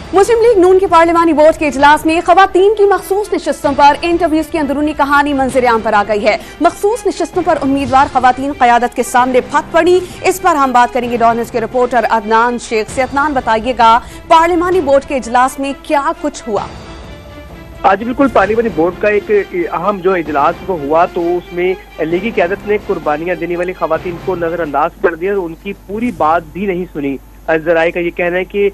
मुस्लिम league नून के पार्लिमानी board के इजलास में खवातीन की मखसूस नशिस्तों पर इंटरव्यूज की अंदरूनी कहानी मंजर-ए-आम पर आ गई है। मखसूस नशिस्तों पर उम्मीदवार खवातीन क़यादत के सामने फट पड़ी। इस पर हम बात करेंगे डॉन न्यूज़ के रिपोर्टर अदनान शेख से। अदनान, बताइएगा पार्लिमानी बोर्ड के इजलास में क्या कुछ हुआ? आज बिल्कुल पार्लिमानी बोर्ड का एक अहम जो इजलास वो हुआ, तो उसमें लीगी क़यादत ने कुर्बानियां देने वाली खवातीन को नजरअंदाज कर दिया और उनकी पूरी बात भी नहीं सुनी। जराए का ये कहना है कि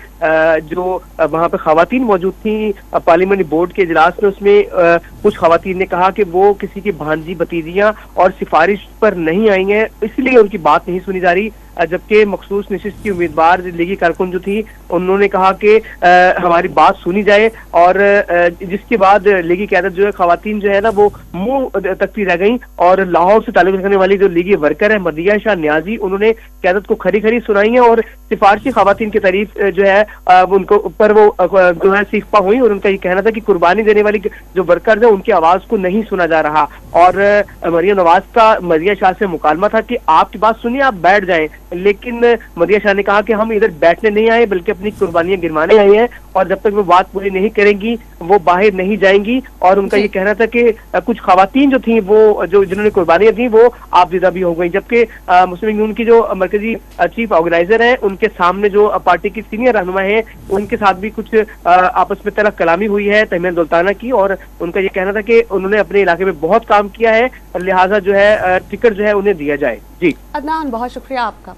जो वहाँ पे खवातीन मौजूद थी पार्लिमानी बोर्ड के इजलास में, उसमें कुछ खवातीन ने कहा कि वो किसी की भांजी भतीजियां और सिफारिश पर नहीं आई हैं, इसलिए उनकी बात नहीं सुनी जा रही। जबकि मखसूस नशिस्त की उम्मीदवार लीगी कारकुन जो थी, उन्होंने कहा कि हमारी बात सुनी जाए, और जिसके बाद लीगी क़यादत जो है खवातीन जो है ना वो मुंह तकती रह गई। और लाहौर से ताल्लुक रखने वाली जो लीगी वर्कर है मदिया शाह न्याजी, उन्होंने क़यादत को खरी खरी सुनाई है और सिफारशी खवातीन की तारीफ जो है उनको ऊपर वो जो है सीखपा हुई। और उनका ये कहना था कि कुर्बानी देने वाली जो वर्कर है उनकी आवाज को नहीं सुना जा रहा। और मरियम नवाज का मदिया शाह से मुकालमा था कि आपकी बात सुनिए, आप बैठ जाएं, लेकिन मदिया शाह ने कहा कि हम इधर बैठने नहीं आए बल्कि अपनी कुर्बानियां गिरवाने आए हैं, और जब तक वो बात पूरी नहीं करेंगी वो बाहर नहीं जाएंगी। और उनका ये कहना था कि कुछ खवातीन जो थी वो जिन्होंने कुर्बानियां दी वो आपजीदा भी हो गई। जबकि मुस्लिम लीग नून की जो मरकजी चीफ ऑर्गेनाइजर है, उनके सामने जो पार्टी की सीनियर रहनुमा है, उनके साथ भी कुछ आपस में तलक कलामी हुई है तहमीन दुल्ताना की। और उनका ये कहना था कि उन्होंने अपने इलाके में बहुत काम किया है, लिहाजा जो है टिकट जो है उन्हें दिया जाए। जी अदनान, बहुत शुक्रिया आपका।